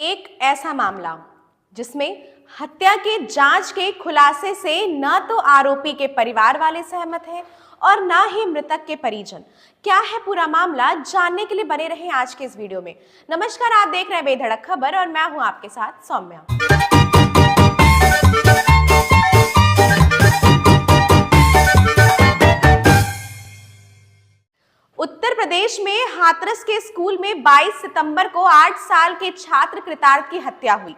एक ऐसा मामला जिसमें हत्या के जांच के खुलासे से न तो आरोपी के परिवार वाले सहमत हैं और न ही मृतक के परिजन। क्या है पूरा मामला, जानने के लिए बने रहें आज के इस वीडियो में। नमस्कार, आप देख रहे हैं बेधड़क खबर और मैं हूं आपके साथ सौम्या। उत्तर प्रदेश में हाथरस के स्कूल में 22 सितंबर को 8 साल के छात्र कृतार्थ की हत्या हुई।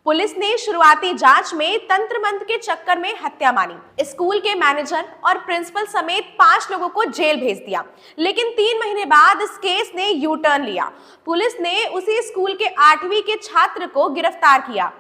पुलिस ने शुरुआती जांच में तंत्र मंत्र के चक्कर में हत्या मानी। स्कूल के मैनेजर और प्रिंसिपल समेत 5 लोगों को जेल भेज दिया, लेकिन 3 महीने बाद इस केस ने यू टर्न लिया। पुलिस ने उसी स्कूल के 8वीं के छात्र को गिरफ्तार किया।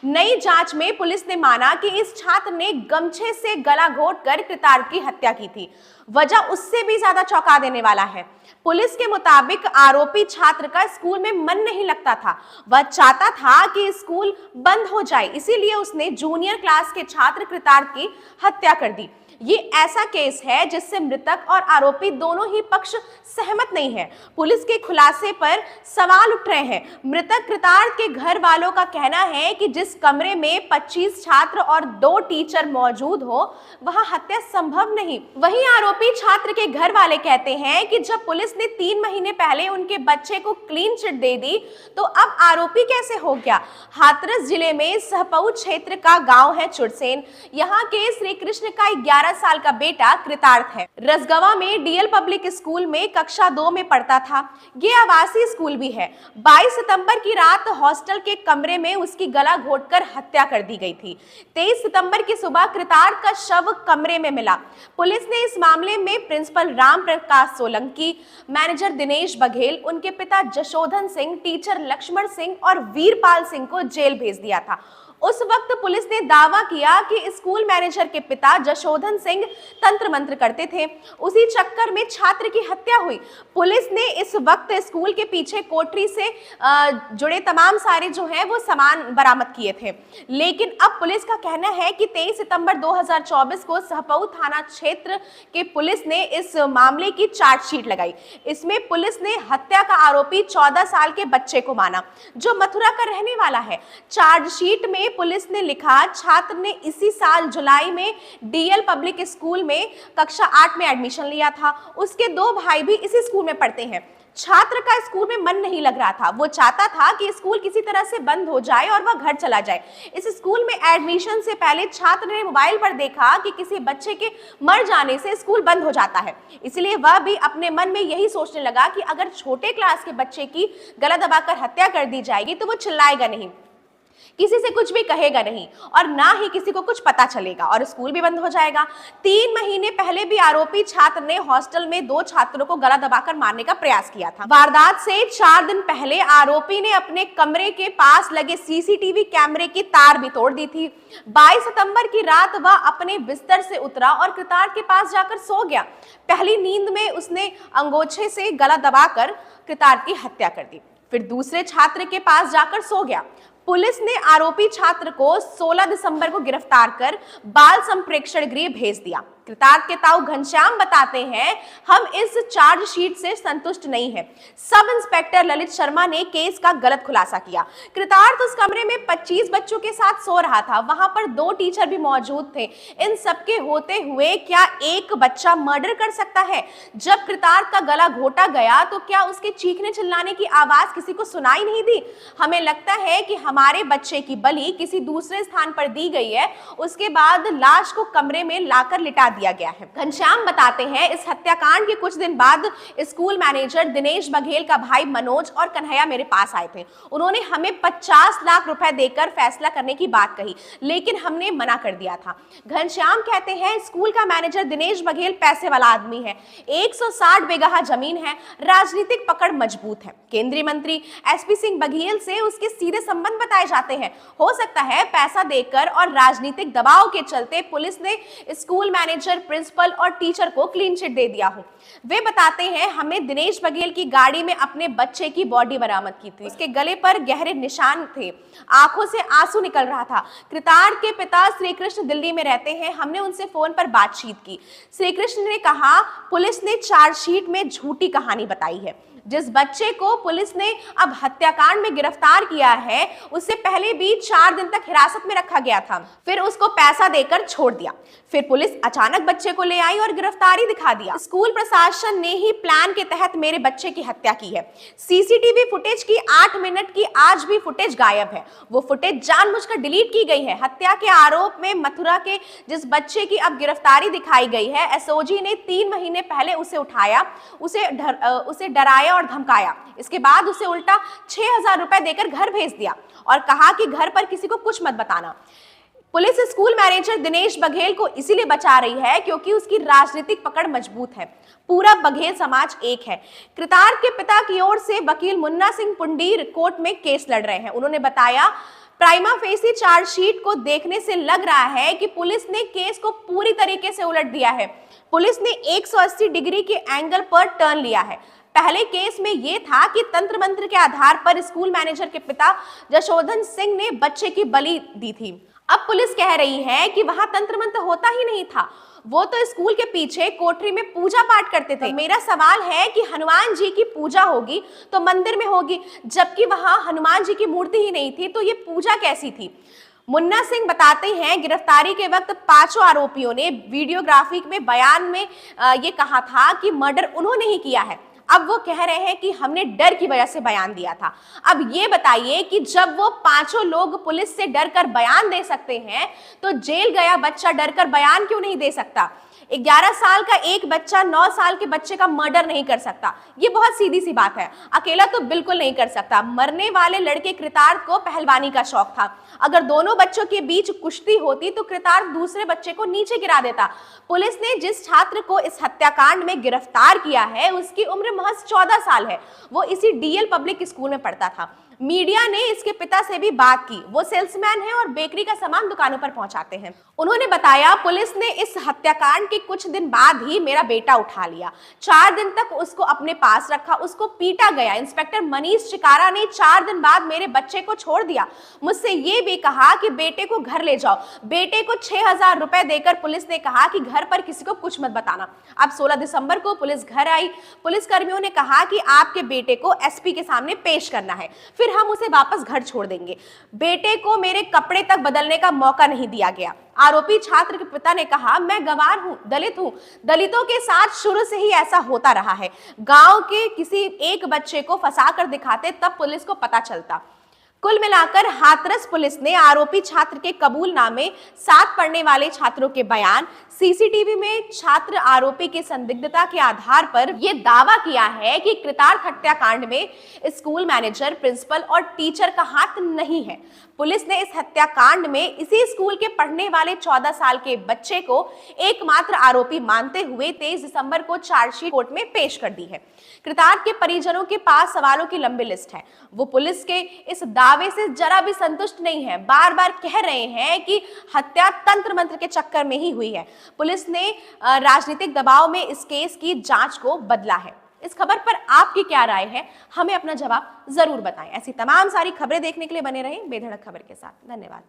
नई जांच में पुलिस ने माना कि इस छात्र ने गमछे से गला घोंटकर कृतार्थ की हत्या की थी। वजह उससे भी ज्यादा चौंका देने वाला है। पुलिस के मुताबिक आरोपी छात्र का स्कूल में मन नहीं लगता था। वह चाहता था कि स्कूल बंद हो जाए, इसीलिए उसने जूनियर क्लास के छात्र कृतार्थ की हत्या कर दी। ये ऐसा केस है जिससे मृतक और आरोपी दोनों ही पक्ष सहमत नहीं है। पुलिस के खुलासे पर सवाल उठ रहे हैं। मृतक कृतार्थ के घर वालों का कहना है कि जिस कमरे में 25 छात्र और 2 टीचर मौजूद हो, वहां हत्या संभव नहीं। वहीं आरोपी छात्र के घर वाले कहते हैं कि जब पुलिस ने 3 महीने पहले उनके बच्चे को क्लीन चिट दे दी, तो अब आरोपी कैसे हो गया। हाथरस जिले में सहपऊ क्षेत्र का गांव है चुरसेन। यहाँ के श्री कृष्ण का 11 साल का बेटा कृतार्थ है। रसगवा में डीएल पब्लिक स्कूल में कक्षा 2 में पढ़ता था। ये आवासीय स्कूल भी है। 22 सितंबर की रात हॉस्टल के कमरे में उसकी गला घोंटकर हत्या कर दी गई थी। 23 सितंबर की सुबह कृतार्थ का शव कमरे में मिला। पुलिस ने इस मामले में प्रिंसिपल राम प्रकाश सोलंकी, मैनेजर दिनेश बघेल, उनके पिता जशोधन सिंह, टीचर लक्ष्मण सिंह और वीरपाल सिंह को जेल भेज दिया था। उस वक्त पुलिस ने दावा किया कि स्कूल मैनेजर के पिता जशोधन सिंह तंत्र मंत्र करते थे। उसी चक्कर में छात्र की हत्या हुई। पुलिस ने इस वक्त स्कूल के पीछे कोठरी से जुड़े तमाम सारे जो हैं वो सामान बरामद किए थे। लेकिन अब पुलिस का कहना है कि 23 सितंबर 2024 को सहपऊ थाना क्षेत्र के पुलिस ने इस मामले की चार्जशीट लगाई। इसमें पुलिस ने हत्या का आरोपी 14 साल के बच्चे को माना, जो मथुरा का रहने वाला है। चार्जशीट में पुलिस ने लिखा, छात्र ने इसी साल जुलाई में डीएल पब्लिक स्कूल में कक्षा 8 में एडमिशन लिया था। उसके 2 भाई भी इसी स्कूल में पढ़ते हैं। छात्र का स्कूल में मन नहीं लग रहा था। वो चाहता था कि स्कूल किसी तरह से बंद हो जाए और वह घर चला जाए। इस स्कूल में एडमिशन से पहले छात्र ने मोबाइल पर देखा कि किसी बच्चे के मर जाने से स्कूल बंद हो जाता है। इसलिए वह भी अपने मन में यही सोचने लगा कि अगर छोटे क्लास के बच्चे की गला दबाकर हत्या कर दी जाएगी तो वो चिल्लाएगा नहीं, किसी से कुछ भी कहेगा नहीं और ना ही किसी को कुछ पता चलेगा और स्कूल भी बंद हो जाएगा। 3 महीने पहले भी आरोपी छात्र ने हॉस्टल में 2 छात्रों को गला दबाकर मारने का प्रयास किया था। वारदात से 4 दिन पहले आरोपी ने अपने कमरे के पास लगे सीसीटीवी कैमरे की तार भी तोड़ दी थी। 22 सितंबर की रात वह अपने बिस्तर से उतरा और कृतार्थ के पास जाकर सो गया। पहली नींद में उसने अंगोछे से गला दबाकर कृतार्थ की हत्या कर दी। फिर दूसरे छात्र के पास जाकर सो गया। पुलिस ने आरोपी छात्र को 16 दिसंबर को गिरफ्तार कर बाल संप्रेक्षण गृह भेज दिया। कृतार्थ के ताऊ घनश्याम बताते हैं, हम इस चार्जशीट से संतुष्ट नहीं हैं। सब इंस्पेक्टर ललित शर्मा ने केस का गलत खुलासा किया। कृतार्थ उस कमरे में 25 बच्चों के साथ सो रहा था। वहां पर 2 टीचर भी मौजूद थे। इन सबके होते हुए क्या एक बच्चा मर्डर कर सकता है? जब कृतार्थ का गला घोटा गया तो क्या उसके चीखने चिल्लाने की आवाज किसी को सुनाई नहीं दी? हमें लगता है कि हमारे बच्चे की बलि किसी दूसरे स्थान पर दी गई है। उसके बाद लाश को कमरे में लाकर लिटा दिया गया है। घनश्याम बताते हैं, इस हत्याकांड के कुछ दिन बाद स्कूल मैनेजर दिनेश बघेल का भाई मनोज और कन्हैया मेरे पास आए थे। उन्होंने हमें 50 लाख रुपए देकर फैसला करने की बात कही, लेकिन हमने मना कर दिया था। घनश्याम कहते हैं, स्कूल का मैनेजर दिनेश बघेल पैसे वाला आदमी है। 160 बीघा जमीन है, राजनीतिक पकड़ मजबूत है। केंद्रीय मंत्री एसपी सिंह बघेल से उसके सीधे संबंध बताए जाते हैं। हो सकता है पैसा देकर और राजनीतिक दबाव के चलते पुलिस ने स्कूल मैनेजर, प्रिंसिपल और टीचर को क्लीन चिट दे दिया हो। वे बताते हैं, हमने दिनेश बघेल की गाड़ी में अपने बच्चे की बॉडी बरामद की थी। उसके गले पर गहरे निशान थे, आंखों से आंसू निकल रहा था। कृतार्थ के पिता श्री कृष्ण दिल्ली में रहते हैं। हमने उनसे फोन पर बातचीत की। श्री कृष्ण ने कहा, पुलिस ने चार्जशीट में झूठी कहानी बताई है। जिस बच्चे को पुलिस ने अब हत्याकांड में गिरफ्तार किया है, उससे पहले भी 4 दिन तक हिरासत में रखा गया था। फिर उसको पैसा देकर छोड़ दिया। फिर पुलिस अचानक बच्चे को ले आई और गिरफ्तारी दिखा दिया। स्कूल प्रशासन ने ही प्लान के तहत मेरे बच्चे की हत्या की है। सीसीटीवी फुटेज की 8 मिनट की आज भी फुटेज गायब है। वो फुटेज जानबूझकर डिलीट की गई है। हत्या के आरोप में मथुरा के जिस बच्चे की अब गिरफ्तारी दिखाई गई है, एसओजी ने 3 महीने पहले उसे उठाया, उसे डराया और धमकाया। इसके बाद उसे उल्टा 6,000 रुपए देकर घर भेज दिया और कहा कि घर पर किसी को कुछ मत बताना। Police school manager Dinesh Baghel को इसीलिए बचा रही है क्योंकि उसकी राजनीतिक पकड़ मजबूत है। पूरा बघेल समाज एक है। कृतार्थ के पिता की ओर से वकील मुन्ना सिंह पुंडीर कोर्ट में केस लड़ रहे हैं। उन्होंने बताया, प्राइमा फेसी चार्जशीट को देखने से लग रहा है कि पुलिस ने केस को पूरी तरीके से उलट दिया है। पुलिस ने 180 डिग्री के एंगल पर टर्न लिया है। पहले केस में यह था कि तंत्र मंत्र के आधार पर स्कूल मैनेजर के पिता जशोधन सिंह ने बच्चे की बलि दी थी। अब पुलिस कह रही है कि वहां तंत्र मंत्र होता ही नहीं था, वो तो स्कूल के पीछे कोठरी में पूजा पाठ करते थे। मेरा सवाल है कि हनुमान जी की पूजा होगी तो मंदिर में होगी, जबकि वहां हनुमान जी की मूर्ति ही नहीं थी, तो ये पूजा कैसी थी? मुन्ना सिंह बताते हैं, गिरफ्तारी के वक्त 5 आरोपियों ने वीडियोग्राफी में बयान में ये कहा था कि मर्डर उन्होंने ही किया है। अब वो कह रहे हैं कि हमने डर की वजह से बयान दिया था। अब ये बताइए कि जब वो 5 लोग पुलिस से डरकर बयान दे सकते हैं, तो जेल गया बच्चा डरकर बयान क्यों नहीं दे सकता? 11 साल का एक बच्चा 9 साल के बच्चे का मर्डर नहीं कर सकता। ये बहुत सीधी सी बात है। अकेला तो बिल्कुल नहीं कर सकता। मरने वाले लड़के कृतार्थ को पहलवानी का शौक था। अगर दोनों बच्चों के बीच कुश्ती होती तो कृतार्थ दूसरे बच्चे को नीचे गिरा देता। पुलिस ने जिस छात्र को इस हत्याकांड में गिरफ्तार किया है, उसकी उम्र महज 14 साल है। वो इसी डीएल पब्लिक स्कूल में पढ़ता था। मीडिया ने इसके पिता से भी बात की। वो सेल्समैन है और बेकरी का सामान दुकानों पर पहुंचाते हैं। उन्होंने बताया, पुलिस ने इस हत्याकांड के कुछ दिन बाद ही मेरा बेटा उठा लिया। 4 दिन तक उसको अपने पास रखा, उसको पीटा गया। इंस्पेक्टर मनीष चिकारा ने 4 दिन बाद मेरे बच्चे को छोड़ दिया। मुझसे ये भी कहा कि बेटे को घर ले जाओ। बेटे को 6,000 रुपए देकर पुलिस ने कहा कि घर पर किसी को कुछ मत बताना। अब 16 दिसंबर को पुलिस घर आई। पुलिस कर्मियों ने कहा कि आपके बेटे को एसपी के सामने पेश करना है, फिर हम उसे वापस घर छोड़ देंगे। बेटे को मेरे कपड़े तक बदलने का मौका नहीं दिया गया। आरोपी छात्र के पिता ने कहा, मैं गंवार हूं, दलित हूं। दलितों के साथ शुरू से ही ऐसा होता रहा है। गांव के किसी एक बच्चे को फंसा कर दिखाते, तब पुलिस को पता चलता। कुल मिलाकर हाथरस पुलिस ने आरोपी छात्र के कबूलनामे, साथ पढ़ने वाले छात्रों के बयान, सीसीटीवी में छात्र आरोपी की संदिग्धता के आधार पर यह दावा किया है कि कृतार्थ हत्याकांड में स्कूल मैनेजर, प्रिंसिपल और टीचर का हाथ नहीं है। पुलिस ने इस हत्याकांड में इसी स्कूल के पढ़ने वाले 14 साल के बच्चे को एकमात्र आरोपी मानते हुए 23 दिसंबर को चार्जशीट कोर्ट में पेश कर दी है। कृतार्थ के परिजनों के पास सवालों की लंबी लिस्ट है। वो पुलिस के इस दावे से जरा भी संतुष्ट नहीं है। बार बार कह रहे हैं कि हत्या तंत्र मंत्र के चक्कर में ही हुई है। पुलिस ने राजनीतिक दबाव में इस केस की जांच को बदला है। इस खबर पर आपकी क्या राय है, हमें अपना जवाब जरूर बताएं। ऐसी तमाम सारी खबरें देखने के लिए बने रहें बेधड़क खबर के साथ। धन्यवाद।